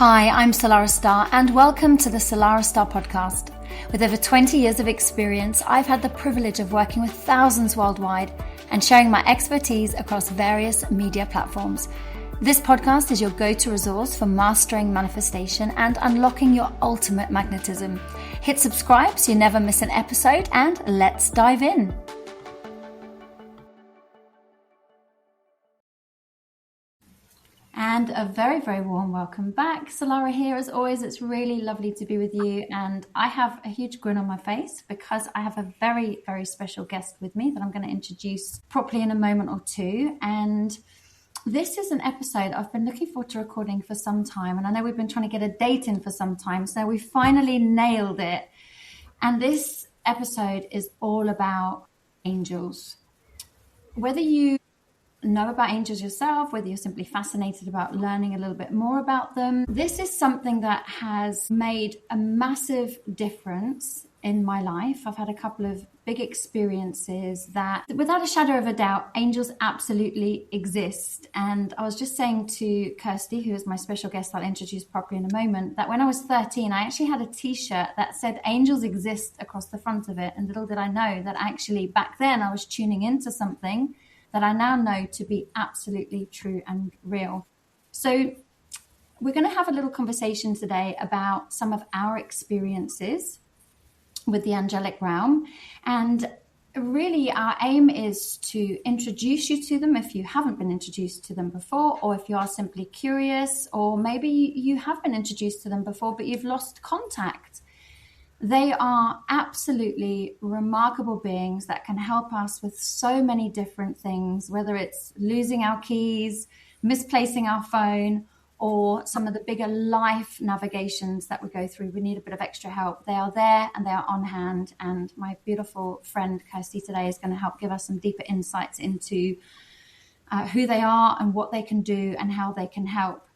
Hi, I'm Salarah Starre and welcome to the Salarah Starre podcast. With over 20 years of experience, I've had the privilege of working with thousands worldwide and sharing my expertise across various media platforms. This podcast is your go-to resource for mastering manifestation and unlocking your ultimate magnetism. Hit subscribe so you never miss an episode, and let's dive in. And a very, very warm welcome back. Salarah here as always. It's really lovely to be with you. And I have a huge grin on my face because I have a very, very special guest with me that I'm going to introduce properly in a moment or two. And this is an episode I've been looking forward to recording for some time. And I know we've been trying to get a date in for some time. So we finally nailed it. And this episode is all about angels. Whether you know about angels yourself, whether you're simply fascinated about learning a little bit more about them, this is something that has made a massive difference in my life. I've had a couple of big experiences that, without a shadow of a doubt, angels absolutely exist. And I was just saying to Kirsty, who is my special guest I'll introduce properly in a moment, that when I was 13, I actually had a t-shirt that said angels exist across the front of it. And little did I know that actually back then I was tuning into something that I now know to be absolutely true and real. So we're going to have a little conversation today about some of our experiences with the angelic realm. And really our aim is to introduce you to them if you haven't been introduced to them before, or if you are simply curious, or maybe you have been introduced to them before, but you've lost contact. They are absolutely remarkable beings that can help us with so many different things, whether it's losing our keys, misplacing our phone, or some of the bigger life navigations that we go through. We need a bit of extra help. They are there and they are on hand. And my beautiful friend Kirsty today is going to help give us some deeper insights into who they are and what they can do and how they can help.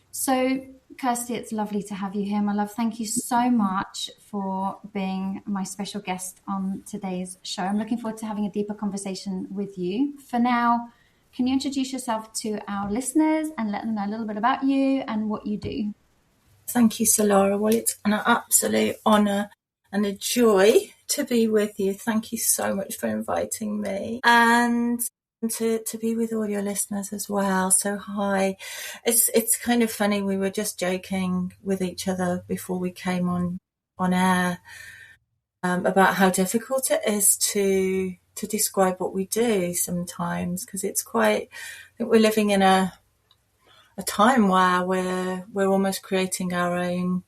So Kirsty, it's lovely to have you here, my love. Thank you so much for being my special guest on today's show. I'm looking forward to having a deeper conversation with you. For now, can you introduce yourself to our listeners and let them know a little bit about you and what you do? Thank you, Salarah. Well, it's an absolute honour and a joy to be with you. Thank you so much for inviting me. And to be with all your listeners as well. So hi. It's kind of funny. We were just joking with each other before we came on air about how difficult it is to describe what we do sometimes, because it's quite, I think we're living in a time where we're almost creating our own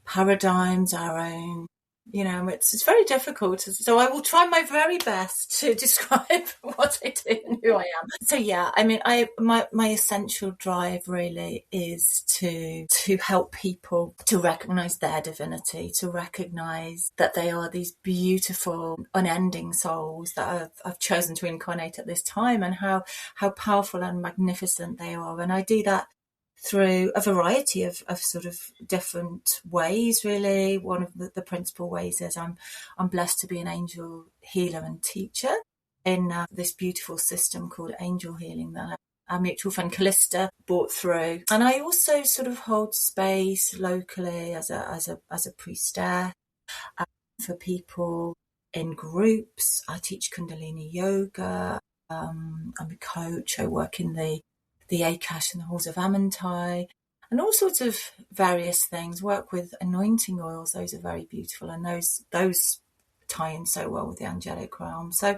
paradigms, our own, it's very difficult. So I will try my very best to describe what I do and who I am. So yeah, I mean, my essential drive really is to help people to recognize their divinity, to recognize that they are these beautiful, unending souls that I've chosen to incarnate at this time, and how powerful and magnificent they are. And I do that through a variety of sort of different ways, really. One of the principal ways is I'm blessed to be an angel healer and teacher in this beautiful system called angel healing that our mutual friend Callista brought through. And I also sort of hold space locally as a priestess for people in groups. I teach Kundalini yoga. I'm a coach. I work in the Akash and the halls of Amantai, and all sorts of various things. Work with anointing oils; those are very beautiful, and those tie in so well with the angelic realm. So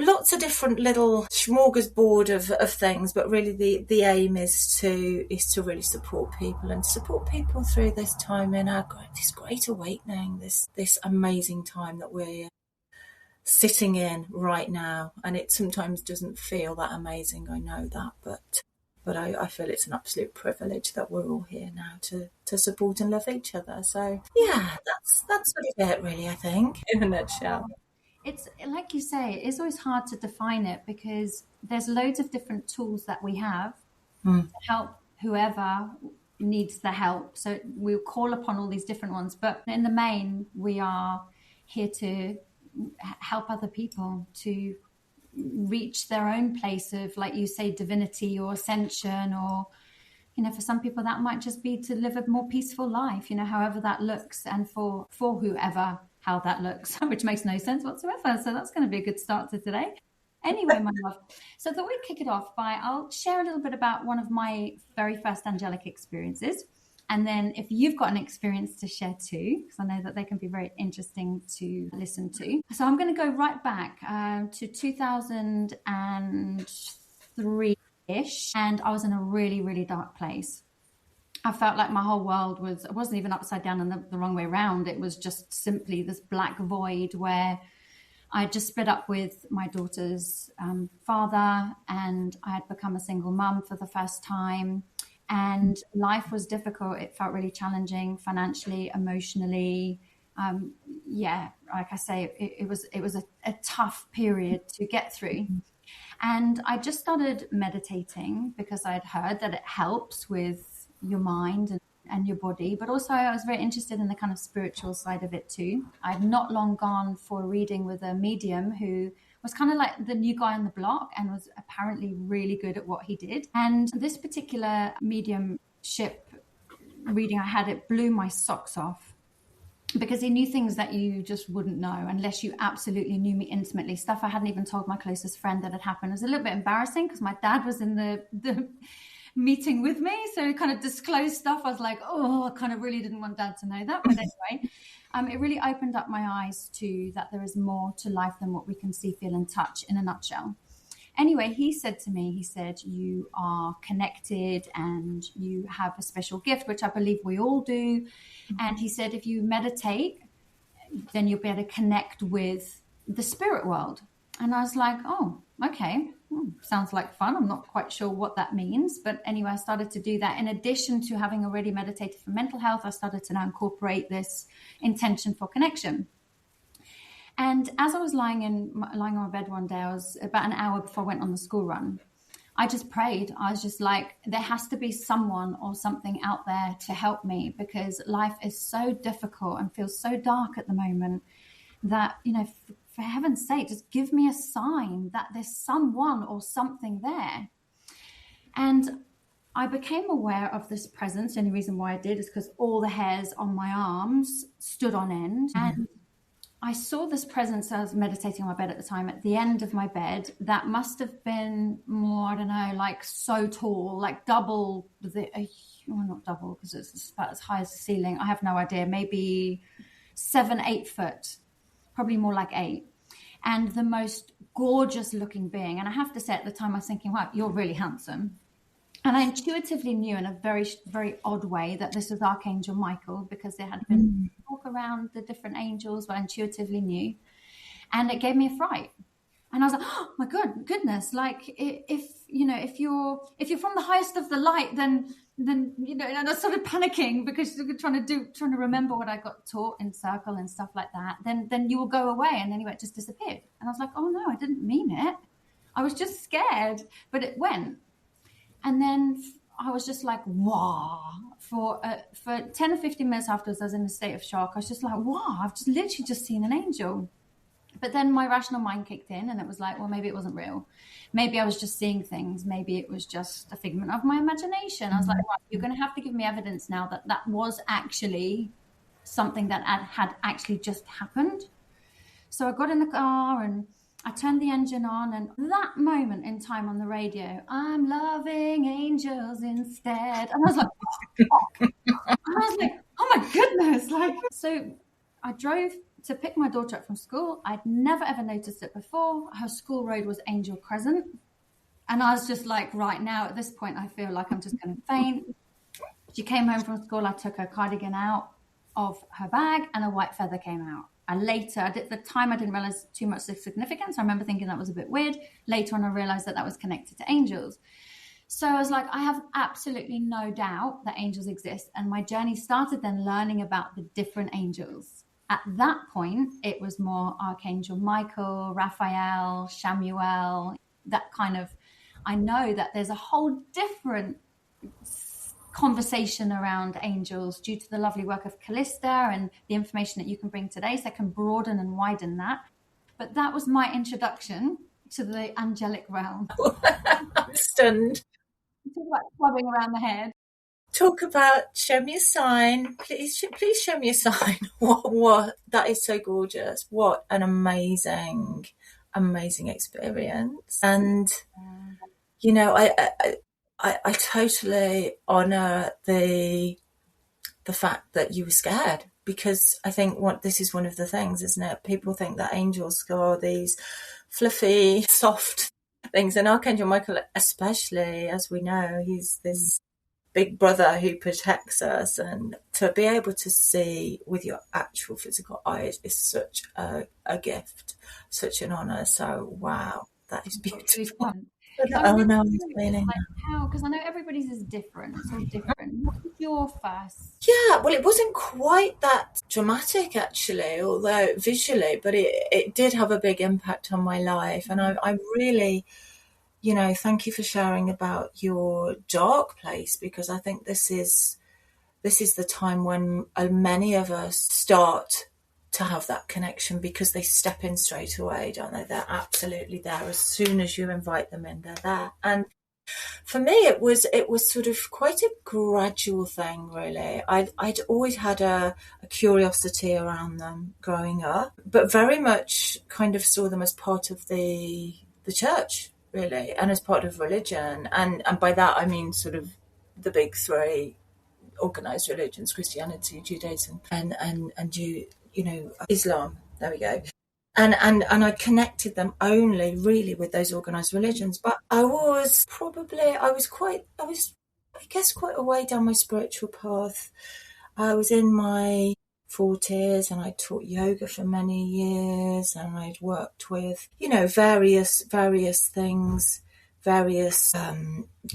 lots of different little smorgasbord of things, but really the aim is to really support people and support people through this time in this great awakening, this amazing time that we're sitting in right now. And it sometimes doesn't feel that amazing, I know that, but I feel it's an absolute privilege that we're all here now to support and love each other. So yeah, that's sort of it really, I think, in a nutshell. It's like you say, it's always hard to define it because there's loads of different tools that we have to help whoever needs the help. So we'll call upon all these different ones, but in the main, we are here to help other people to reach their own place of, like you say, divinity or ascension, or For some people that might just be to live a more peaceful life, however that looks, and for whoever, how that looks, which makes no sense whatsoever. So that's going to be a good start to today. Anyway, my love, so I thought we'd kick it off I'll share a little bit about one of my very first angelic experiences. And then if you've got an experience to share too, because I know that they can be very interesting to listen to. So I'm going to go right back to 2003-ish. And I was in a really, really dark place. I felt like my whole world it wasn't even upside down and the wrong way around. It was just simply this black void where I just split up with my daughter's father, and I had become a single mum for the first time. And life was difficult. It felt really challenging financially, emotionally. Like I say, it was a tough period to get through. And I just started meditating because I'd heard that it helps with your mind and your body, but also I was very interested in the kind of spiritual side of it too. I'd not long gone for a reading with a medium who was kind of like the new guy on the block and was apparently really good at what he did. And this particular mediumship reading I had, it blew my socks off, because he knew things that you just wouldn't know unless you absolutely knew me intimately. Stuff I hadn't even told my closest friend that had happened. It was a little bit embarrassing because my dad was in the meeting with me, so kind of disclosed stuff. I was like, I kind of really didn't want Dad to know that. But anyway, it really opened up my eyes to that there is more to life than what we can see, feel, and touch in a nutshell. Anyway, he said to me, you are connected and you have a special gift, which I believe we all do. And he said, if you meditate, then you'll be able to connect with the spirit world. And I was like, oh, okay. Sounds like fun. I'm not quite sure what that means. But anyway, I started to do that. In addition to having already meditated for mental health, I started to now incorporate this intention for connection. And as I was lying on my bed one day, I was about an hour before I went on the school run. I just prayed. I was just like, there has to be someone or something out there to help me, because life is so difficult and feels so dark at the moment that, for heaven's sake, just give me a sign that there's someone or something there. And I became aware of this presence. The only reason why I did is because all the hairs on my arms stood on end. And I saw this presence. I was meditating on my bed at the time, at the end of my bed, that must have been more, I don't know, like so tall, like double not double, because it's about as high as the ceiling. I have no idea, maybe 7-8 foot, probably more like 8. And the most gorgeous looking being. And I have to say, at the time I was thinking, wow, you're really handsome. And I intuitively knew in a very, very odd way that this was Archangel Michael, because there had been talk around the different angels, but I intuitively knew. And it gave me a fright. And I was like, oh my goodness, like if you're from the highest of the light, then and I started panicking because trying to remember what I got taught in circle and stuff like that. Then you will go away. And anyway, it just disappeared. And I was like, oh no, I didn't mean it. I was just scared, but it went. And then I was just like, wow. For 10 or 15 minutes afterwards, I was in a state of shock. I was just like, wow, I've just literally just seen an angel. But then my rational mind kicked in, and it was like, well, maybe it wasn't real. Maybe I was just seeing things. Maybe it was just a figment of my imagination. I was like, well, you're going to have to give me evidence now that that was actually something that had actually just happened. So I got in the car and I turned the engine on, and that moment in time on the radio, I'm loving angels instead. And I was like, oh my goodness. So I drove to pick my daughter up from school. I'd never ever noticed it before. Her school road was Angel Crescent. And I was just like, right now at this point, I feel like I'm just going to faint. She came home from school. I took her cardigan out of her bag and a white feather came out. At the time, I didn't realize too much the significance. I remember thinking that was a bit weird. Later on, I realized that was connected to angels. So I was like, I have absolutely no doubt that angels exist. And my journey started then learning about the different angels. At that point, it was more Archangel Michael, Raphael, Shamuel, that kind of, I know that there's a whole different conversation around angels due to the lovely work of Callista and the information that you can bring today, so I can broaden and widen that. But that was my introduction to the angelic realm. I'm stunned. Talk about clubbing around the head. talk about show me a sign. Please show me a sign. What? That is so gorgeous. What an amazing experience. And, you know, I totally honour the fact that you were scared, because I think this is one of the things, isn't it? People think that angels are these fluffy, soft things, and Archangel Michael, especially, as we know, he's this big brother who protects us, and to be able to see with your actual physical eyes is such a gift, such an honour. So wow, that is beautiful. No, it's feeling how, because I know everybody's is different. It's all different. What was your first? Yeah, well, it wasn't quite that dramatic, actually, although visually, but it did have a big impact on my life. And I really, you know, thank you for sharing about your dark place, because I think this is the time when many of us start to have that connection, because they step in straight away, don't they? They're absolutely there. As soon as you invite them in, they're there. And for me, it was sort of quite a gradual thing, really. I'd always had a curiosity around them growing up, but very much kind of saw them as part of the church, really, and as part of religion. And by that, I mean sort of the big three organized religions: Christianity, Judaism, and Islam. There we go. And I connected them only really with those organized religions. But I guess quite a way down my spiritual path. I was in my 40s, and I taught yoga for many years, and I'd worked with, you know, various things, various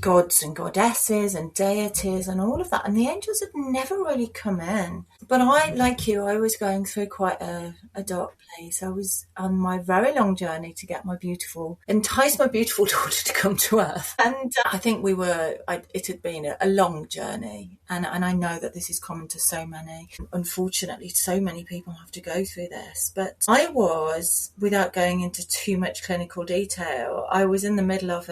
gods and goddesses and deities and all of that, and the angels had never really come in. But I, like you, I was going through quite a dark place. I was on my very long journey to entice my beautiful daughter to come to Earth, and I think it had been a long journey, and I know that this is common to so many. Unfortunately, so many people have to go through this, but I was, without going into too much clinical detail, I was in the middle of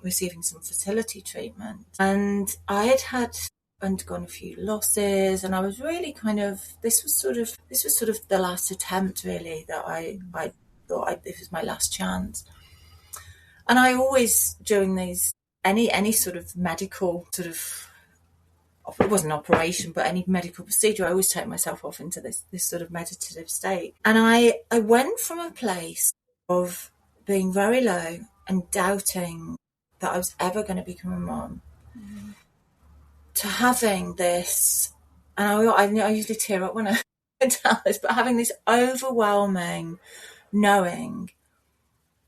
receiving some fertility treatment, and I had undergone a few losses, and I was really this was sort of the last attempt, really, that I thought this was my last chance. And I always, during these any sort of medical it wasn't an operation, but any medical procedure, I always take myself off into this sort of meditative state. And I went from a place of being very low and doubting that I was ever going to become a mom, to having this, and I usually tear up when I tell this, but having this overwhelming knowing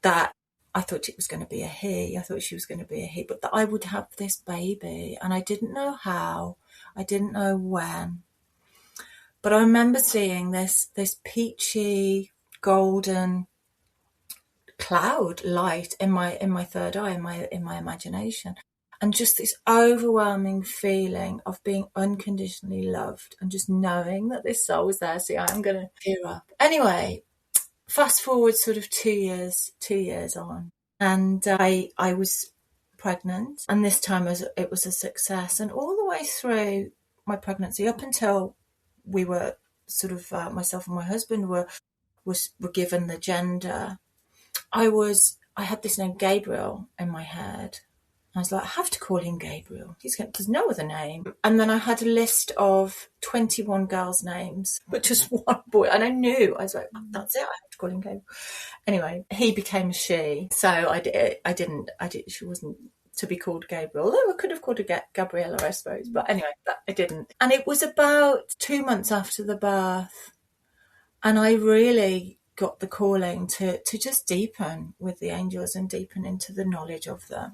that I thought it was going to be a he, I thought she was going to be a he, but that I would have this baby, and I didn't know how, I didn't know when. But I remember seeing this peachy, golden cloud light in my third eye, in my imagination, and just this overwhelming feeling of being unconditionally loved, and just knowing that this soul was there. See, I'm going to tear up. Anyway, fast forward sort of 2 years on, and I was pregnant, and this time it was a success. And all the way through my pregnancy, up until we were sort of myself and my husband were given the gender, I had this name Gabriel in my head. I was like, I have to call him Gabriel. There's no other name. And then I had a list of 21 girls' names, but just one boy. And I knew, I was like, that's it, I have to call him Gabriel. Anyway, he became a she. So she wasn't to be called Gabriel. Although I could have called her Gabriella, I suppose. But anyway, I didn't. And it was about 2 months after the birth, and I really got the calling to just deepen with the angels and deepen into the knowledge of them.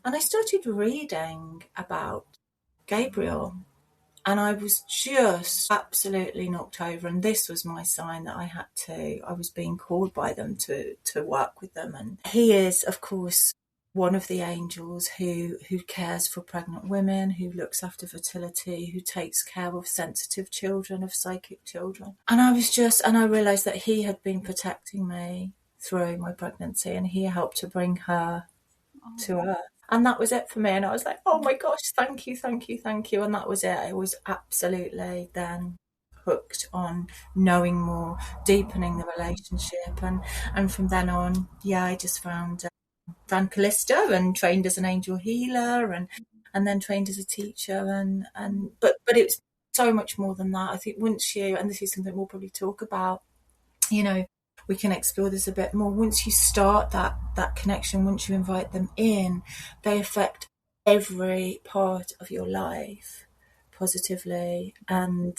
And I started reading about Gabriel, and I was just absolutely knocked over. And this was my sign that I was being called by them to work with them. And he is, of course, one of the angels who cares for pregnant women, who looks after fertility, who takes care of sensitive children, of psychic children. And I realised that he had been protecting me through my pregnancy, and he helped to bring her to Earth. And that was it for me. And I was like, oh my gosh, thank you, thank you, thank you. And that was it. I was absolutely then hooked on knowing more, deepening the relationship. And from then on, yeah, I just found Callista and trained as an angel healer, and then trained as a teacher. But it was so much more than that. I think once you, and this is something we'll probably talk about, you know, we can explore this a bit more. Once you start that connection, once you invite them in, they affect every part of your life positively, and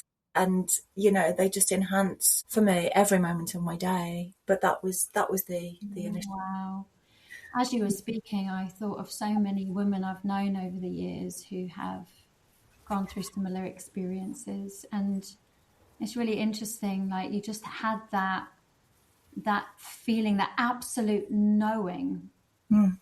you know, they just enhance for me every moment of my day. But that was the initial. Wow. As you were speaking, I thought of so many women I've known over the years who have gone through similar experiences. And it's really interesting, like you just had that feeling, that absolute knowing. Mm.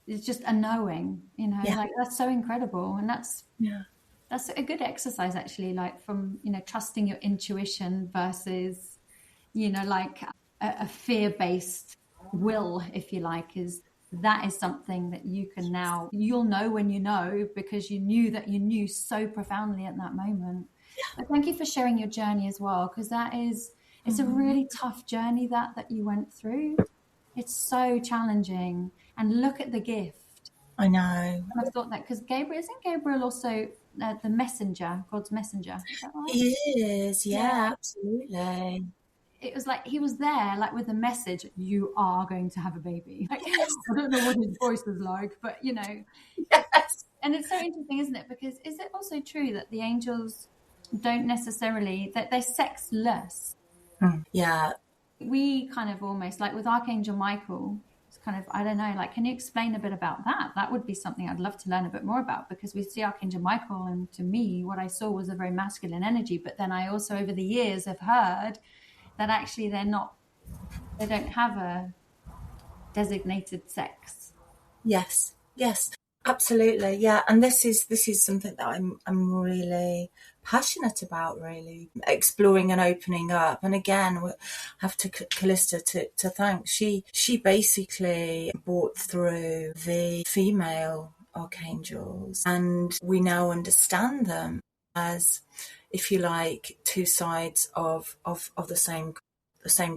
It's just a knowing, you know, Yeah. like that's so incredible. And Yeah. that's a good exercise actually, like from, you know, trusting your intuition versus, you know, like a fear-based will, if you like, is that is something that you can now, you'll know when you know, because you knew that you knew so profoundly at that moment. But thank you for sharing your journey as well, because that is, it's a really tough journey that you went through. It's so challenging. And look at the gift. I know. And I thought that because Gabriel, isn't Gabriel also the messenger, God's messenger? Is that right? He is, Yeah. yeah, absolutely. It was like he was there, like with a message, you are going to have a baby. Like, I don't know what his voice was like, but you know, Yes. and it's so interesting, isn't it? Because is it also true that the angels don't necessarily, that they're sexless? Yeah. We kind of almost like with Archangel Michael, it's kind of, I don't know, like, can you explain a bit about that? That would be something I'd love to learn a bit more about, because we see Archangel Michael, and to me, what I saw was a very masculine energy. But then I also, over the years, have heard that actually they're not, they don't have a designated sex. Yes. Yes. Absolutely. Yeah. And this is something that I'm really passionate about, really exploring and opening up. And again, we have to Callista to thank. She basically brought through the female archangels, and we now understand them as, if you like, two sides of the same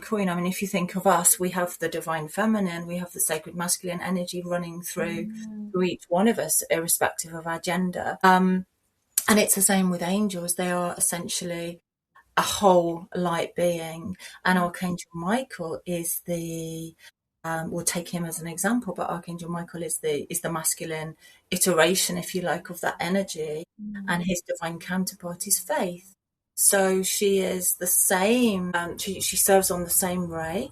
coin. I mean, if you think of us, we have the divine feminine, we have the sacred masculine energy running through each one of us, irrespective of our gender. And it's the same with angels. They are essentially a whole light being. And Archangel Michael is we'll take him as an example, but Archangel Michael is the masculine iteration, if you like, of that energy, and his divine counterpart is Faith. So she is the same. She serves on the same ray.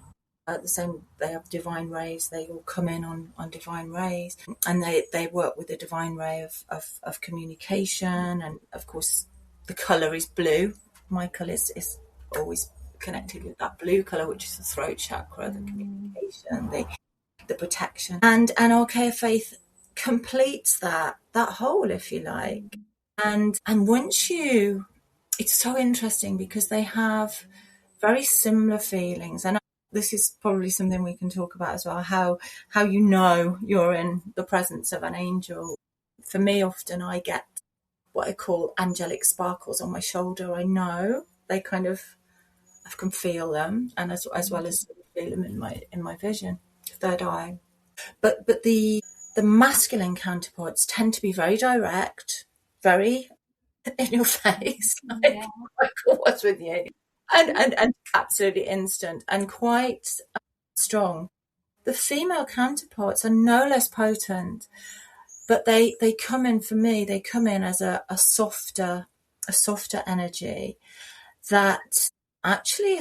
They have divine rays. They all come in on divine rays, and they work with the divine ray of communication. And of course, the color is blue. Michael is always connected with that blue color, which is the throat chakra, the communication, the protection, and Archea Faith completes that whole, if you like. And once you, it's so interesting because they have very similar feelings. And this is probably something we can talk about as well, how you know you're in the presence of an angel. For me, often I get what I call angelic sparkles on my shoulder. I know they kind of, I can feel them, and as well as feel them in my vision, third eye. But the masculine counterparts tend to be very direct, very in your face, like Michael was with you, and absolutely instant and quite strong. The female counterparts are no less potent, but they come in, for me, they come in as a softer energy that actually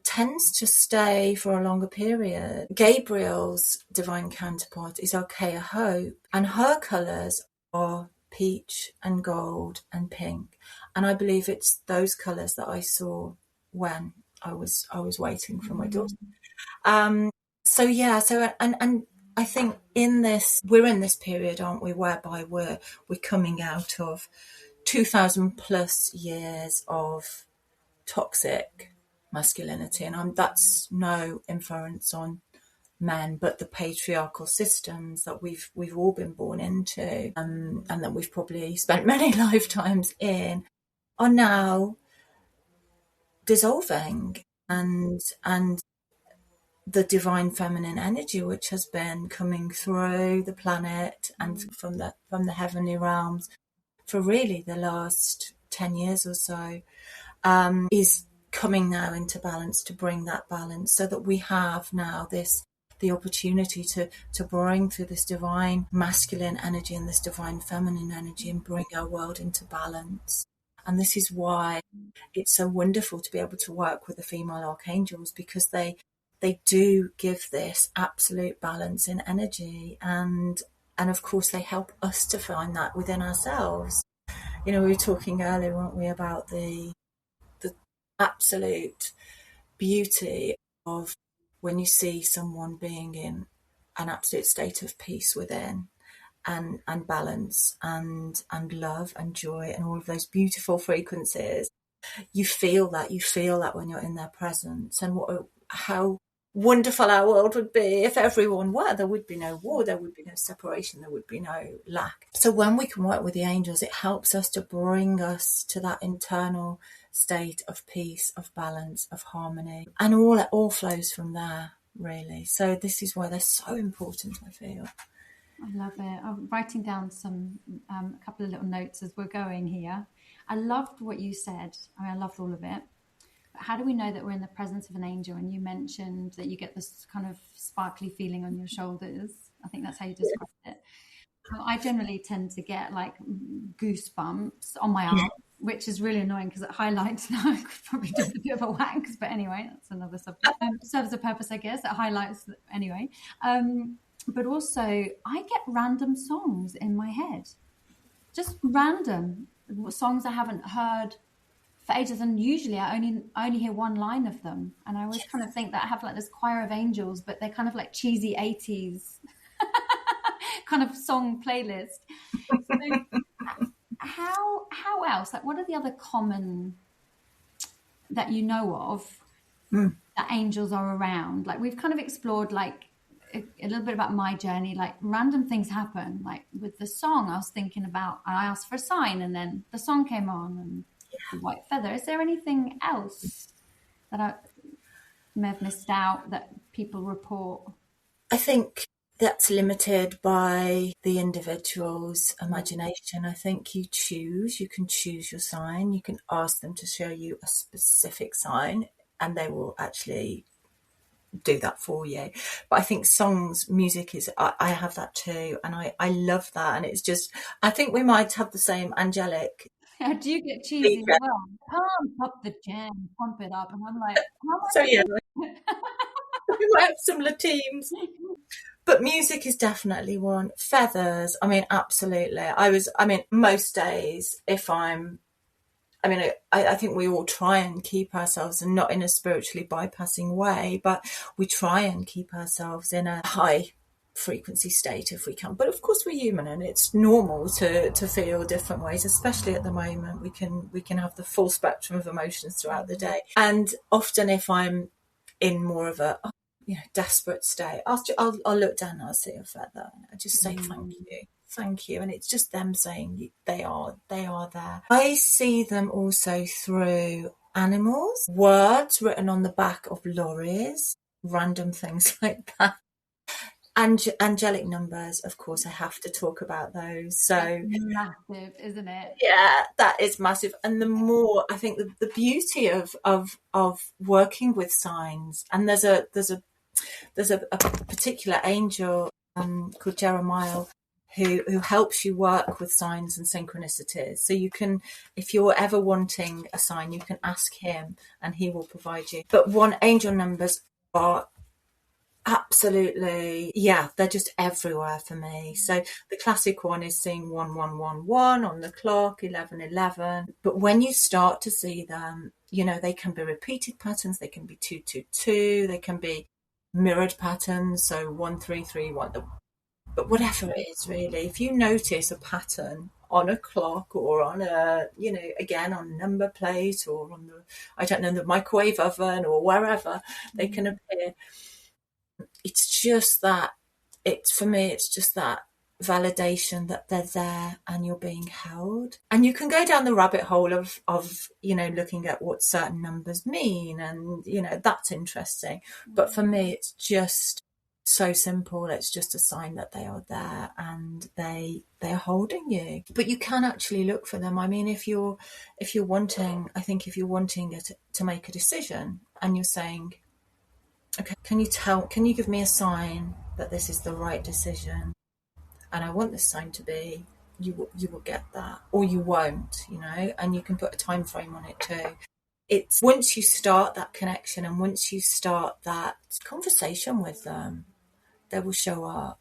tends to stay for a longer period. Gabriel's divine counterpart is Archea Hope, and her colours are peach and gold and pink. And I believe it's those colours that I saw when I was waiting for my daughter. So yeah, and I think we're in this period, aren't we, whereby we're coming out of 2,000 plus years of toxic masculinity, and that's no inference on men, but the patriarchal systems that we've all been born into, and that we've probably spent many lifetimes in, are now dissolving, and the divine feminine energy which has been coming through the planet and from the heavenly realms for really the last 10 years or so, is coming now into balance, to bring that balance, so that we have now the opportunity to bring through this divine masculine energy and this divine feminine energy and bring our world into balance. And this is why it's so wonderful to be able to work with the female archangels, because they do give this absolute balance in energy, and of course they help us to find that within ourselves. We were talking earlier, weren't we, about the absolute beauty of when you see someone being in an absolute state of peace within, and balance and love and joy and all of those beautiful frequencies. You feel that when you're in their presence, and how wonderful our world would be if everyone were. There would be no war, there would be no separation, there would be no lack. So when we can work with the angels, it helps us to bring us to that internal state of peace, of balance, of harmony, and it all flows from there, really. So this is why they're so important, I feel. I love it. I'm writing down a couple of little notes as we're going here. I loved what you said. I loved all of it. But how do we know that we're in the presence of an angel? And you mentioned that you get this kind of sparkly feeling on your shoulders. I think that's how you described it. Well, I generally tend to get like goosebumps on my arm, which is really annoying because it highlights. Now I could probably do a bit of a wax, but anyway, that's another subject. Serves a purpose, I guess. It highlights anyway. But also, I get random songs in my head, just random songs I haven't heard for ages, and usually I only hear one line of them, and I always kind of think that I have like this choir of angels, but they're kind of like cheesy 80s kind of song playlist. So, how else? Like, what are the other common that you know of that angels are around? Like, we've kind of explored like a little bit about my journey, like random things happen. Like with the song, I was thinking about, I asked for a sign and then the song came on, and the white feather. Is there anything else that I may have missed out that people report? I think that's limited by the individual's imagination. I think you can choose your sign. You can ask them to show you a specific sign, and they will actually do that for you. But I think music is, I have that too, and I love that. And it's just, I think we might have the same angelic. Do you get cheesy as well? Pump up the jam, pump it up, and I'm like, so yeah, we might have similar teams. But music is definitely one. Feathers, I mean, absolutely. Most days, I think we all try and keep ourselves, and not in a spiritually bypassing way, but we try and keep ourselves in a high frequency state if we can. But of course we're human, and it's normal to feel different ways, especially at the moment. We can have the full spectrum of emotions throughout the day. And often if I'm in more of a desperate state, I'll look down and I'll see a feather, and I just say thank you, and it's just them saying they are there. I see them also through animals, words written on the back of lorries, random things like that. And angelic numbers, of course, I have to talk about those. So massive, isn't it? Yeah, that is massive. And the more, I think, the beauty of working with signs, and there's a particular angel called Jeremiah who helps you work with signs and synchronicities. So you can, if you're ever wanting a sign, you can ask him and he will provide you. But angel numbers are absolutely, they're just everywhere for me. So the classic one is seeing 1111 on the clock, 1111. But when you start to see them, they can be repeated patterns, they can be 222, they can be mirrored patterns, so 1331. But whatever it is, really, if you notice a pattern on a clock or on a, again, on a number plate or on the microwave oven or wherever they can appear, it's just that, for me, it's just that validation that they're there and you're being held. And you can go down the rabbit hole of looking at what certain numbers mean, and that's interesting. But for me, it's just so simple. It's just a sign that they are there and they're holding you. But you can actually look for them. I mean, if you're wanting it to make a decision, and you're saying, okay, can you give me a sign that this is the right decision? And I want this sign to be, you will get that, or you won't, and you can put a time frame on it too. It's once you start that connection and once you start that conversation with them, they will show up,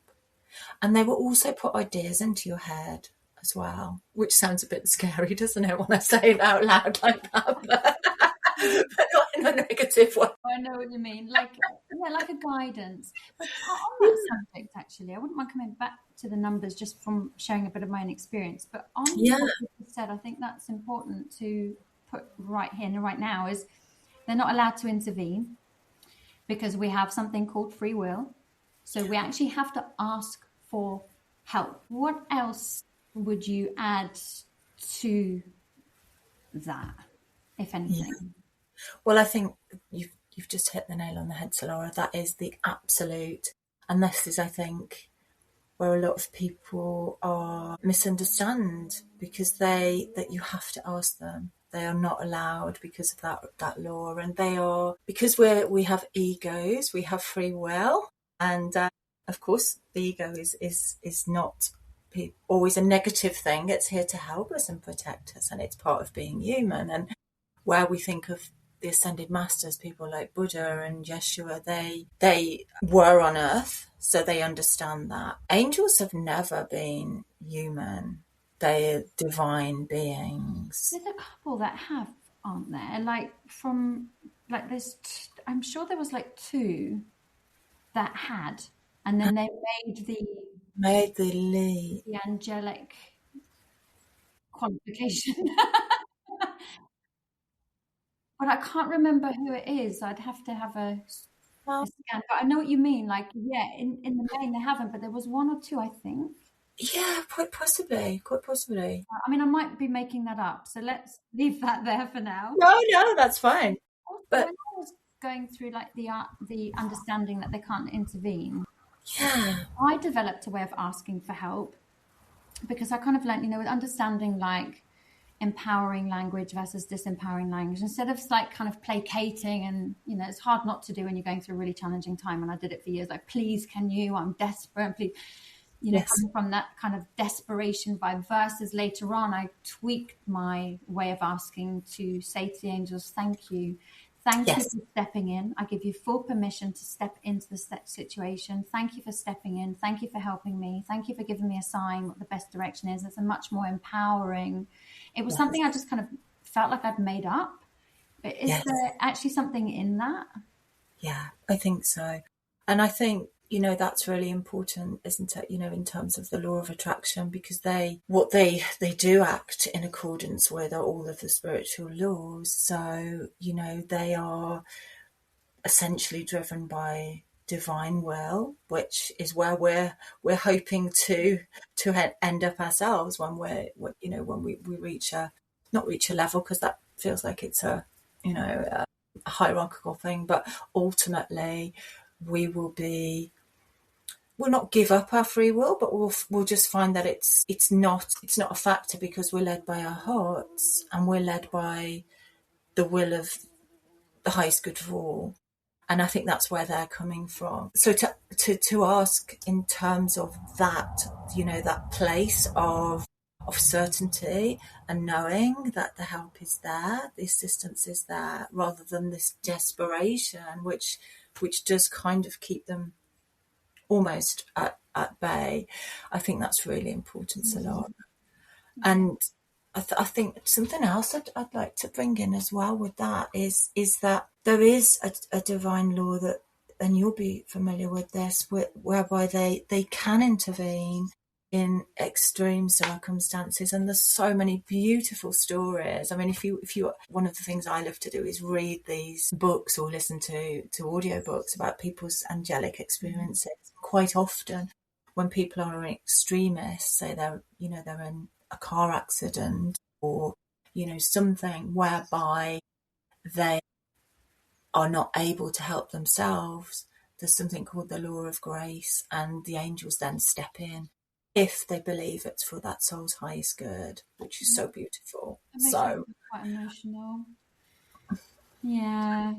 and they will also put ideas into your head as well, which sounds a bit scary, doesn't it, when I say it out loud like that, but not in a negative way. I know what you mean, like a guidance. But on that subject, actually, I wouldn't mind coming back to the numbers just from sharing a bit of my own experience. But on what you said, I think that's important to put right here and right now, is they're not allowed to intervene because we have something called free will. So we actually have to ask for help. What else would you add to that, if anything? Yeah. Well, I think you've just hit the nail on the head, Salarah. That is the absolute, and this is, I think, where a lot of people are misunderstand, because that you have to ask them. They are not allowed because of that law, and they are, because we have egos, we have free will, and of course the ego is not always a negative thing. It's here to help us and protect us, and it's part of being human. And where we think of the ascended masters, people like Buddha and Yeshua, they were on earth, so they understand that. Angels have never been human. They're divine beings. There's a couple that have, aren't there? I'm sure there was like 2 that had, and then they made the angelic qualification. But I can't remember who it is. I'd have to have a scan. But I know what you mean. Like, yeah, in the main they haven't, but there was 1 or 2, I think. Yeah, quite possibly. I mean, I might be making that up, so let's leave that there for now. No, that's fine. Also, when I was going through like the understanding that they can't intervene, I developed a way of asking for help, because I kind of learned, with understanding like empowering language versus disempowering language, instead of like kind of placating, and it's hard not to do when you're going through a really challenging time, and I did it for years, like, please, can you, I'm desperate, please, coming from that kind of desperation vibe, versus later on I tweaked my way of asking to say to the angels, thank you for stepping in. I give you full permission to step into the situation. Thank you for stepping in. Thank you for helping me. Thank you for giving me a sign what the best direction is. It's a much more empowering. It was something I just kind of felt like I'd made up. But is there actually something in that? Yeah, I think so. And I think, that's really important, isn't it? In terms of the law of attraction, because they do act in accordance with all of the spiritual laws. So, they are essentially driven by divine will, which is where we're hoping to end up ourselves when when we reach not reach a level, because that feels like it's a hierarchical thing, but ultimately we'll not give up our free will, but we'll just find that it's not a factor, because we're led by our hearts, and we're led by the will of the highest good of all. And I think that's where they're coming from. So to ask in terms of that, that place of certainty, and knowing that the help is there, the assistance is there, rather than this desperation, which does kind of keep them almost at bay. I think that's really important, Salarah. And I think something else I'd like to bring in as well with that is that there is a divine law that, and you'll be familiar with this, whereby they can intervene in extreme circumstances, and there's so many beautiful stories. I mean, if you one of the things I love to do is read these books or listen to audiobooks about people's angelic experiences. Quite often when people are extremists, say they're in a car accident or something whereby they are not able to help themselves, there's something called the law of grace, and the angels then step in if they believe it's for that soul's highest good, which is so beautiful. It makes me quite emotional. Yeah.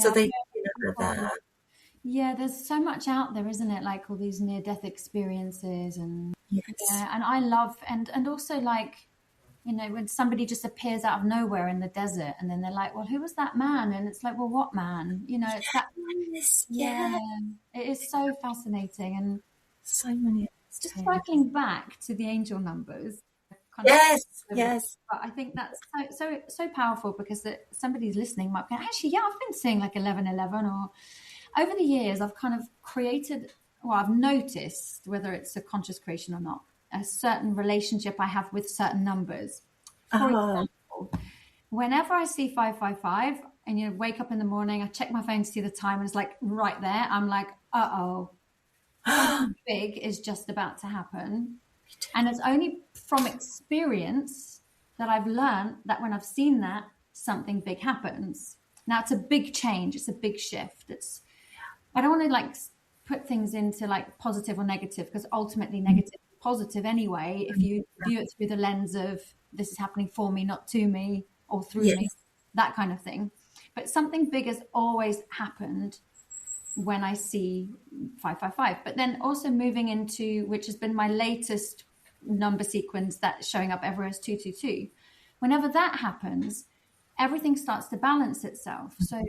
So they there. Yeah, there's so much out there, isn't it? Like all these near-death experiences, and and I love and also like, when somebody just appears out of nowhere in the desert, and then they're like, well, who was that man? And it's like, well, what man? It's that. Yeah, it is so fascinating, and so many. Just circling back to the angel numbers. Yes. But I think that's so powerful, because somebody's listening might be, actually, yeah, I've been seeing like 1111, or over the years I've kind of created, I've noticed, whether it's a conscious creation or not, a certain relationship I have with certain numbers. For example, whenever I see 555 and wake up in the morning, I check my phone to see the time, and it's like right there, I'm like, something big is just about to happen. And it's only from experience that I've learned that when I've seen that, something big happens. Now, it's a big change. It's a big shift. I don't want to like put things into like positive or negative, because ultimately negative is positive anyway, if you view it through the lens of this is happening for me, not to me, or through me, that kind of thing. But something big has always happened when I see 555. But then also moving into, which has been my latest number sequence that's showing up ever, as 222. Whenever that happens, everything starts to balance itself. So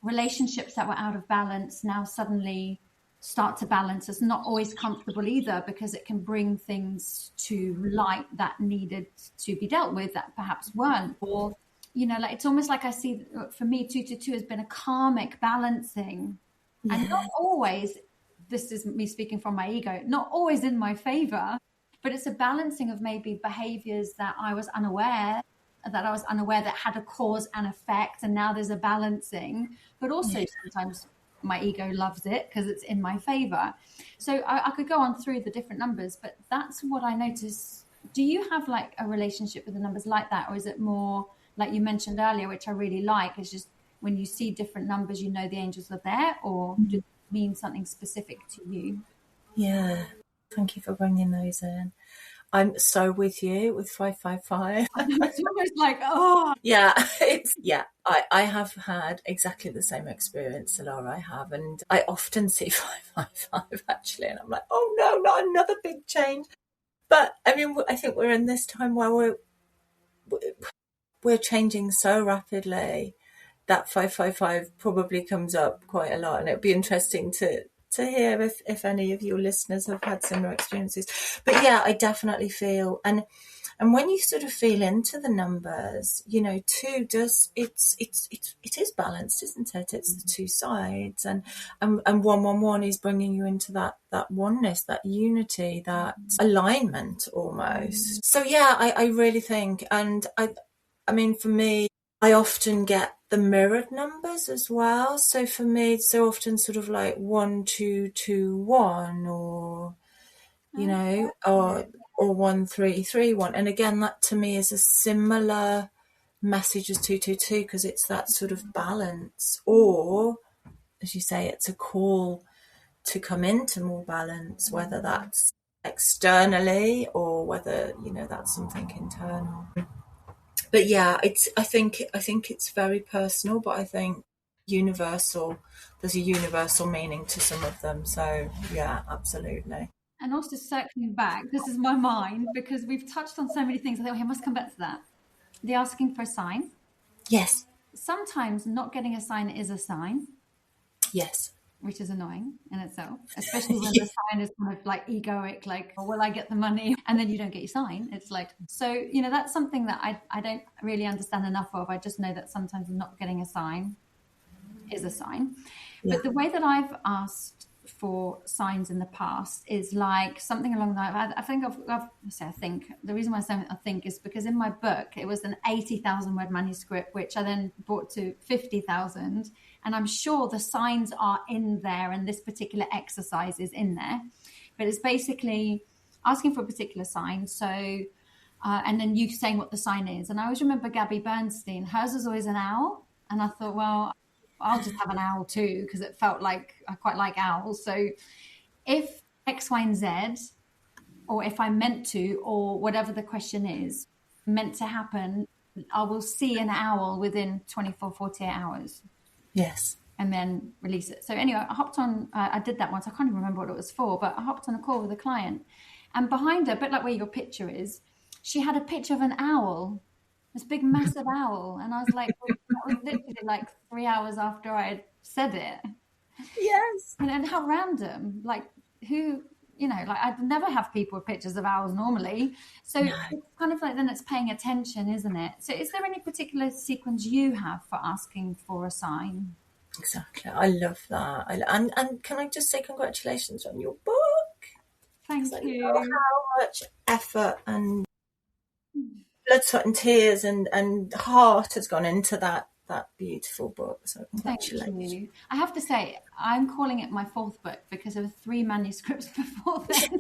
relationships that were out of balance now suddenly start to balance. It's not always comfortable either, because it can bring things to light that needed to be dealt with that perhaps weren't. Or, like it's almost like I see, for me, 222 has been a karmic balancing. And not always, this is me speaking from my ego, not always in my favor, but it's a balancing of maybe behaviors that I was unaware that had a cause and effect. And now there's a balancing, but also sometimes my ego loves it because it's in my favor. So I could go on through the different numbers, but that's what I notice. Do you have like a relationship with the numbers like that? Or is it more like you mentioned earlier, which I really like, is just when you see different numbers, the angels are there, or does it mean something specific to you? Yeah. Thank you for bringing those in. I'm so with you with 555. It's almost like, I have had exactly the same experience, Salarah, I have, and I often see 555 actually, and I'm like, oh no, not another big change. But I mean, I think we're in this time where we're changing so rapidly that 555 probably comes up quite a lot, and it'd be interesting to hear if any of your listeners have had similar experiences. But yeah, I definitely feel, and when you sort of feel into the numbers, 2 does, it is balanced, isn't it? It's the two sides, and 111 is bringing you into that oneness, that unity, that alignment almost. So yeah, I really think, and I mean, for me, I often get the mirrored numbers as well. So for me, it's so often sort of like 1221, or or 1331. And again, that to me is a similar message as 222, because it's that sort of balance, or as you say, it's a call to come into more balance, whether that's externally or whether that's something internal. But yeah, I think it's very personal, but I think universal. There's a universal meaning to some of them. So yeah, absolutely. And also circling back, this is my mind, because we've touched on so many things. I think I must come back to that. The asking for a sign. Yes. Sometimes not getting a sign is a sign. Yes. Which is annoying in itself, especially when the sign is kind of like egoic, like, oh, will I get the money? And then you don't get your sign. It's like, so, that's something that I don't really understand enough of. I just know that sometimes not getting a sign is a sign. Yeah. But the way that I've asked for signs in the past is like something along that. I think the reason why I think is because in my book it was an 80,000 word manuscript, which I then brought to 50,000, and I'm sure the signs are in there, and this particular exercise is in there, but it's basically asking for a particular sign. So, and then you saying what the sign is. And I always remember Gabby Bernstein, hers was always an owl, and I thought, well, I'll just have an owl too, because it felt like I quite like owls. So if X, Y, and Z, or if I meant to, or whatever the question is, meant to happen, I will see an owl within 24, 48 hours. Yes. And then release it. So anyway, I hopped on, I did that once. I can't even remember what it was for, but I hopped on a call with a client. And behind her, a bit like where your picture is, she had a picture of an owl. This big massive owl, and I was like, well, that was literally like 3 hours after I had said it. Yes. And how random, like who, like I'd never have people with pictures of owls normally. So no. It's kind of like, then it's paying attention, isn't it? So is there any particular sequence you have for asking for a sign? Exactly. I love that. And can I just say congratulations on your book? Thank you. How much effort and blood, sweat and tears and heart has gone into that beautiful book. So congratulations. Thank you. I have to say, I'm calling it my fourth book because there were 3 manuscripts before then.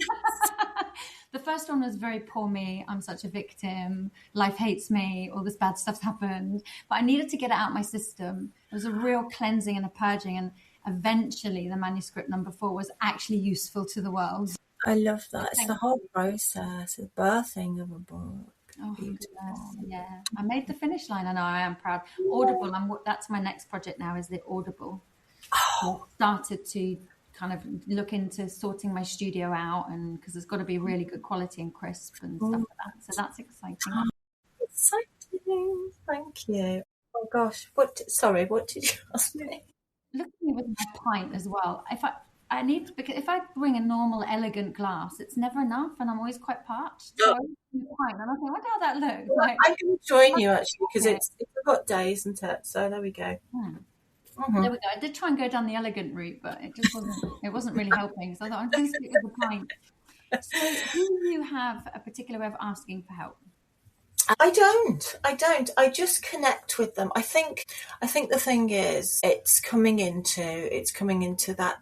The first one was very poor me. I'm such a victim. Life hates me. All this bad stuff's happened. But I needed to get it out of my system. It was a real cleansing and a purging. And eventually the manuscript number 4 was actually useful to the world. I love that. It's the whole process, the birthing of a book. Oh, yeah. I made the finish line. I know, I am proud. Audible, that's my next project now, is the Audible. I started to kind of look into sorting my studio out, and because it's got to be really good quality and crisp and stuff like that. So that's exciting. Exciting. Thank you. Oh gosh. What did you ask me? Look at me with my pint as well. Because if I bring a normal, elegant glass, it's never enough, and I'm always quite parched. So I bring a pint, and I think, I wonder how that looks. Well, I can join you actually, because it's a hot day, isn't it? So there we go. Mm-hmm. There we go. I did try and go down the elegant route, but it just wasn't really helping. So I thought, I'm going to stick with the pint. So do you have a particular way of asking for help? I don't. I just connect with them. I think the thing is, it's coming into that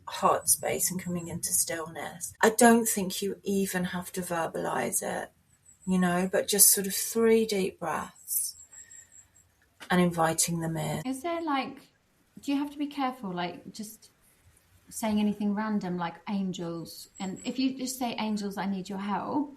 heart space and coming into stillness. I don't think you even have to verbalize it, but just sort of 3 deep breaths and inviting them in. Is there do you have to be careful, just saying anything random like angels? And if you just say angels, I need your help,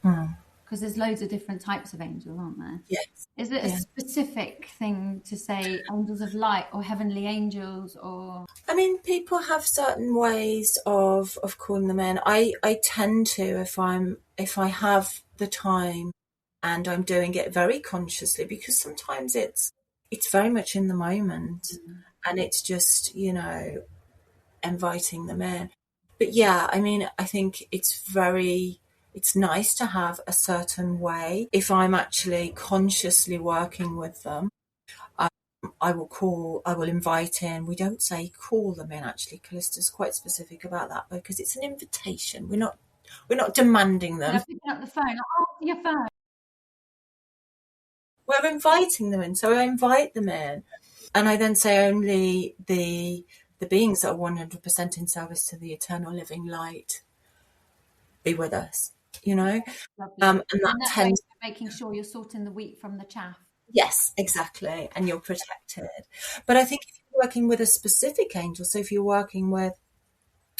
because there's loads of different types of angels, aren't there? Yes. Is it a specific thing to say angels of light or heavenly angels? Or I mean, people have certain ways of calling them in. I tend to, if I have the time and I'm doing it very consciously, because sometimes it's very much in the moment, and it's just, inviting them in. But yeah, I mean, I think it's nice to have a certain way. If I'm actually consciously working with them, I will invite in. We don't say call them in, actually. Callista's quite specific about that, because it's an invitation. We're not demanding them. I'm picking up the phone. Answer your phone. We're inviting them in. So I invite them in, and I then say only the beings that are 100% in service to the eternal living light be with us. And that tends making sure you're sorting the wheat from the chaff. Yes, exactly, and you're protected. But I think if you're working with a specific angel, so if you're working with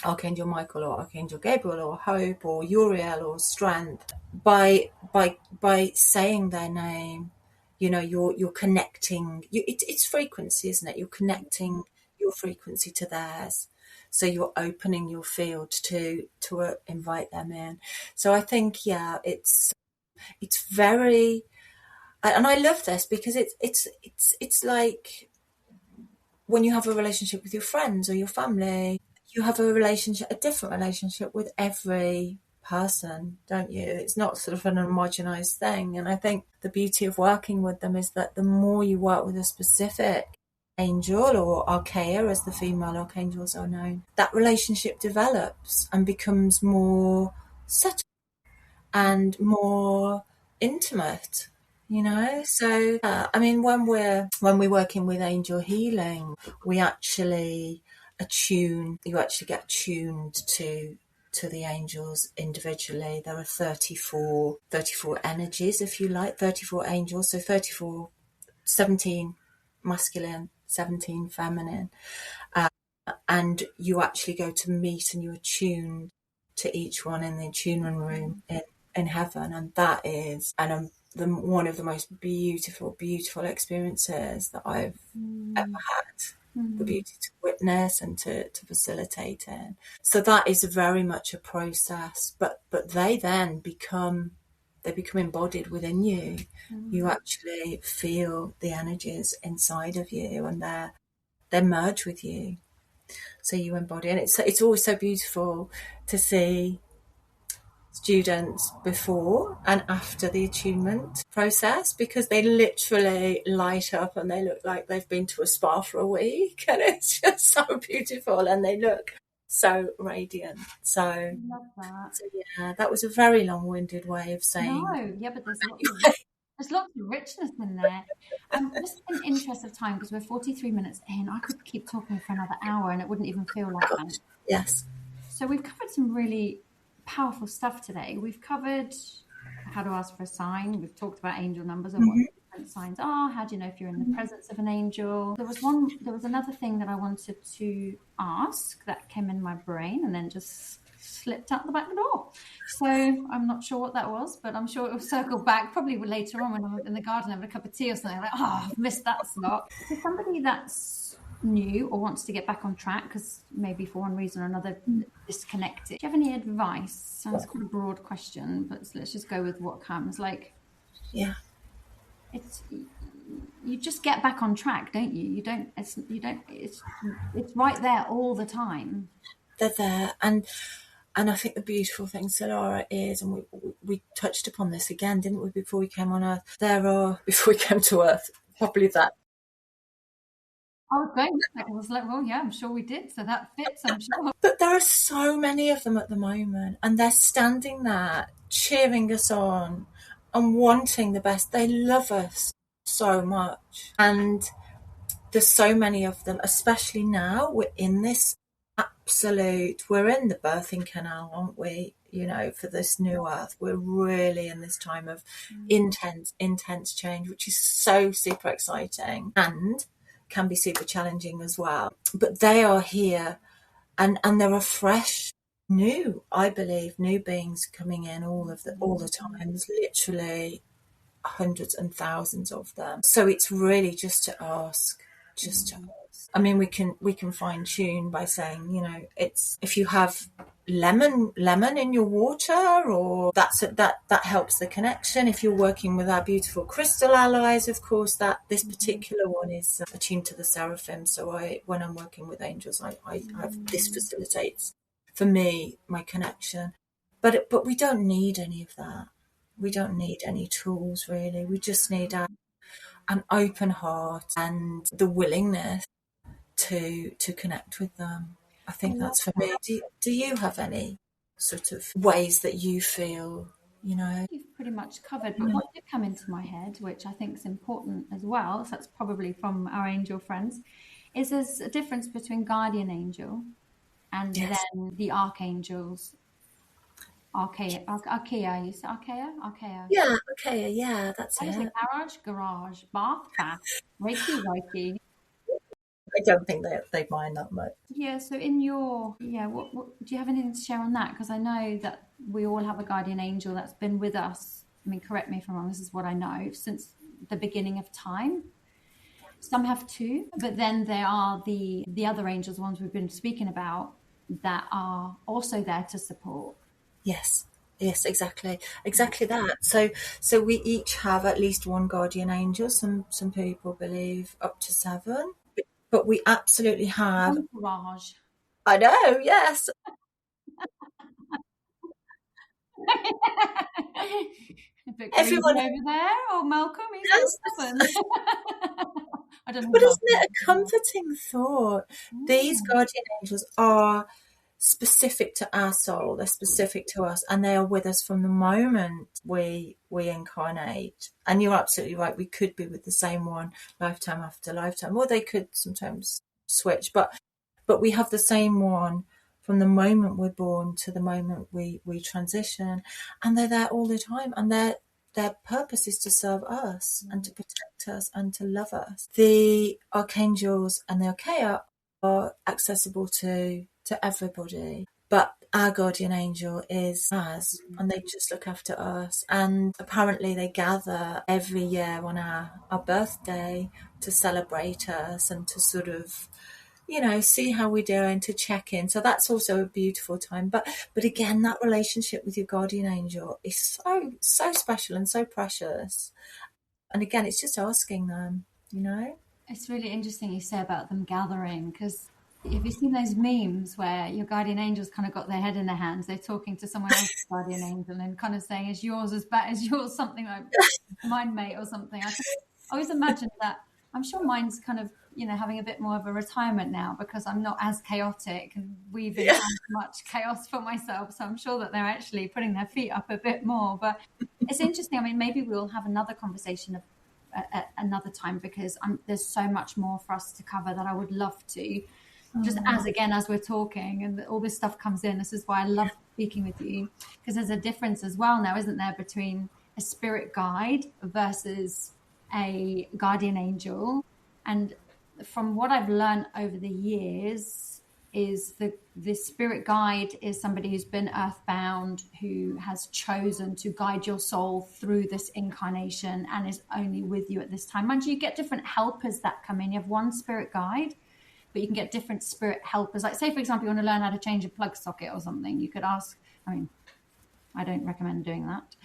Archangel Michael or Archangel Gabriel or Hope or Uriel or Strength, by saying their name, you're connecting. It's frequency, isn't it? You're connecting your frequency to theirs. So you're opening your field to invite them in. So I think, it's very, and I love this because it's like when you have a relationship with your friends or your family, you have a different relationship with every person, don't you? It's not sort of an homogenized thing. And I think the beauty of working with them is that the more you work with a specific angel, or Archaea as the female archangels are known, that relationship develops and becomes more subtle and more intimate, so I mean, when we're working with angel healing, we actually you actually get attuned to the angels individually. There are 34 energies, if you like, 34 angels, so 34, 17 masculine, 17 feminine, and you actually go to meet and you attune to each one in the attunement room in heaven, and that is one of the most beautiful experiences that I've ever had. The beauty to witness and to facilitate in. So that is very much a process, but they then become embodied within you. You actually feel the energies inside of you, and they merge with you. So you embody, and it's always so beautiful to see students before and after the attunement process, because they literally light up and they look like they've been to a spa for a week, and it's just so beautiful, and they look so radiant. I love that. So yeah, that was a very long-winded way of saying. No, yeah, but there's lots of richness in there. Just in interest of time, because we're 43 minutes in, I could keep talking for another hour and it wouldn't even feel like that. Yes. So we've covered some really powerful stuff today. We've covered how to ask for a sign. We've talked about angel numbers and what different signs are. How do you know if you're in the presence of an angel? There was another thing that I wanted to ask that came in my brain and then just slipped out the back door. So I'm not sure what that was, but I'm sure it will circle back probably later on when I'm in the garden having a cup of tea or something. Like, I've missed that slot. For somebody that's new or wants to get back on track because maybe for one reason or another disconnected, do you have any advice? Sounds quite a broad question, but let's just go with what comes. Like, yeah, you just get back on track, don't you? It's right there all the time. They're there, and I think the beautiful thing, Salarah, is, and we touched upon this again, didn't we, before we came on Earth? Before we came to Earth, probably that. I was going with that. I was like, well, yeah, I'm sure we did. So that fits, I'm sure. But there are so many of them at the moment, and they're standing there cheering us on and wanting the best. They love us so much. And there's so many of them, especially now. We're in this we're in the birthing canal, aren't we? For this new Earth, we're really in this time of intense change, which is so super exciting and can be super challenging as well. But they are here, and there are fresh, I believe, new beings coming in all the time. There's literally hundreds and thousands of them. So it's really just to ask. I mean, we can fine tune by saying, it's, if you have lemon in your water, or that helps the connection. If you're working with our beautiful crystal allies, of course, that this particular one is attuned to the seraphim. So when I'm working with angels, I have, this facilitates for me my connection. But we don't need any of that. We don't need any tools, really. We just need an open heart and the willingness to connect with them. I think that's for me. Do you have any sort of ways that you feel, You've pretty much covered, but what did come into my head, which I think is important as well, so that's probably from our angel friends, is there's a difference between guardian angel and then the archangels. Archaea, you say Archaea? Yeah, okay, yeah, that's it. Garage, bath, Reiki. I don't think they mind that much. Yeah, so in your, what do you have anything to share on that? Because I know that we all have a guardian angel that's been with us. I mean, correct me if I'm wrong, this is what I know, since the beginning of time. Some have two, but then there are the other angels, the ones we've been speaking about, that are also there to support. Yes, exactly that. So we each have at least one guardian angel. Some people believe up to 7, but we absolutely have. Entourage. I know, yes. Everyone over there, or Malcolm, he's got 7. I don't know. But isn't it a comforting thought? These guardian angels are specific to our soul. They're specific to us, and they are with us from the moment we incarnate. And you're absolutely right. We could be with the same one lifetime after lifetime, or they could sometimes switch. But we have the same one from the moment we're born to the moment we transition, and they're there all the time, and their purpose is to serve us and to protect us and to love us. The archangels and the archaea are accessible to everybody, but our guardian angel is us, and they just look after us. And apparently they gather every year on our birthday to celebrate us and to sort of, see how we're doing, to check in. So that's also a beautiful time. But again, that relationship with your guardian angel is so special and so precious. And again, it's just asking them, It's really interesting you say about them gathering, because have you seen those memes where your guardian angel's kind of got their head in their hands, they're talking to someone else's guardian angel and kind of saying, is yours as bad as yours, something like mine, mate, or something. I always imagine that. I'm sure mine's kind of, having a bit more of a retirement now, because I'm not as chaotic and weaving as much chaos for myself. So I'm sure that they're actually putting their feet up a bit more. But it's interesting. I mean, maybe we'll have another conversation at another time, because there's so much more for us to cover that I would love to. Just as we're talking and all this stuff comes in, this is why I love speaking with you, because there's a difference as well now, isn't there, between a spirit guide versus a guardian angel. And from what I've learned over the years is the spirit guide is somebody who's been earthbound, who has chosen to guide your soul through this incarnation and is only with you at this time. Mind you, you get different helpers that come in. You have one spirit guide, but you can get different spirit helpers. Like, say, for example, you want to learn how to change a plug socket or something. You could ask, I don't recommend doing that.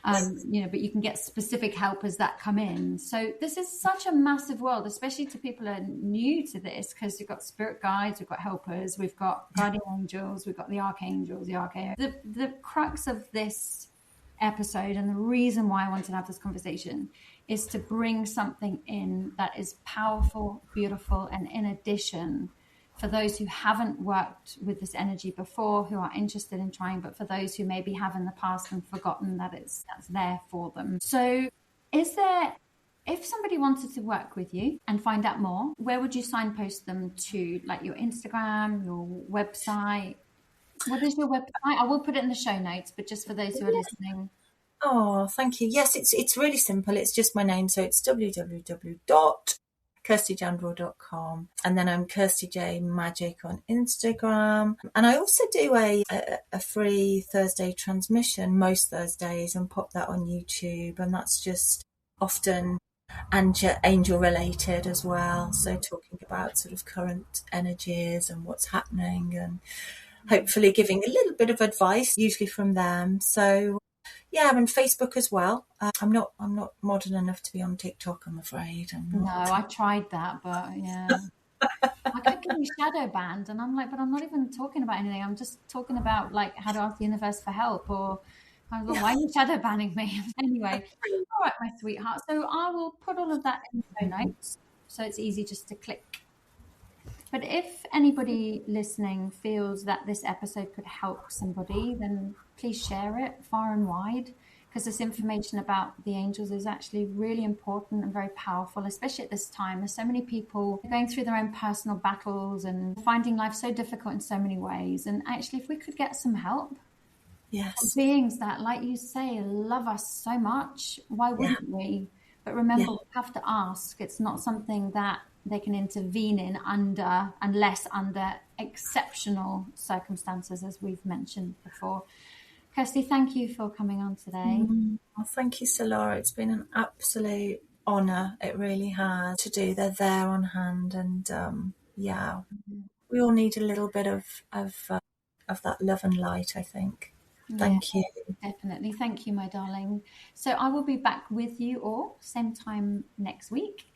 But you can get specific helpers that come in. So this is such a massive world, especially to people who are new to this, because you've got spirit guides, we've got helpers, we've got guardian angels, we've got the archangels, the archaea. The crux of this episode, and the reason why I wanted to have this conversation, is to bring something in that is powerful, beautiful, and in addition, for those who haven't worked with this energy before, who are interested in trying, but for those who maybe have in the past and forgotten that's there for them. So if somebody wanted to work with you and find out more, where would you signpost them to? Like your Instagram, your website? What is your website? I will put it in the show notes, but just for those who are listening. Oh, thank you. Yes, it's really simple. It's just my name. So it's www.kirstyjandrell.com, and then I'm Kirsty J Magic on Instagram. And I also do a free Thursday transmission most Thursdays and pop that on YouTube, and that's just often angel related as well. So talking about sort of current energies and what's happening, and hopefully giving a little bit of advice, usually from them. So yeah, and Facebook as well. I'm not modern enough to be on TikTok, I'm afraid. No, I tried that, but yeah. I kept getting shadow banned, and I'm like, but I'm not even talking about anything. I'm just talking about like how to ask the universe for help, or I was like, why are you shadow banning me? Anyway, all right, my sweetheart. So I will put all of that in the show notes, so it's easy just to click. But if anybody listening feels that this episode could help somebody, then please share it far and wide, because this information about the angels is actually really important and very powerful, especially at this time. There's so many people going through their own personal battles and finding life so difficult in so many ways. And actually, if we could get some help, yes, beings that, like you say, love us so much, why wouldn't we? But remember, we have to ask. It's not something that they can intervene in unless under exceptional circumstances, as we've mentioned before. Kirsty, thank you for coming on today. Well, thank you, Salarah. It's been an absolute honour. It really has to do. They're there on hand, and we all need a little bit of that love and light, I think. Thank you. Definitely. Thank you, my darling. So I will be back with you all same time next week.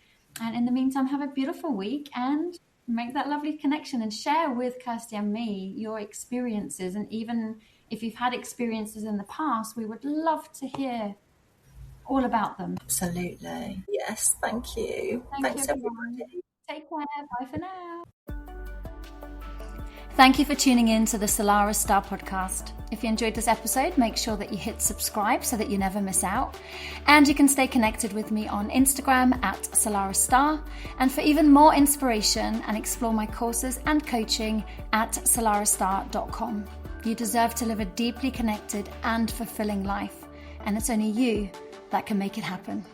And in the meantime, have a beautiful week and make that lovely connection, and share with Kirsty and me your experiences. And even if you've had experiences in the past, we would love to hear all about them. Absolutely. Yes, thank you. Thanks, everybody. Take care. Bye for now. Thank you for tuning in to the Salarah Starre podcast. If you enjoyed this episode, make sure that you hit subscribe so that you never miss out. And you can stay connected with me on Instagram at Salarah Starre. And for even more inspiration and explore my courses and coaching at salarahstarre.com. You deserve to live a deeply connected and fulfilling life. And it's only you that can make it happen.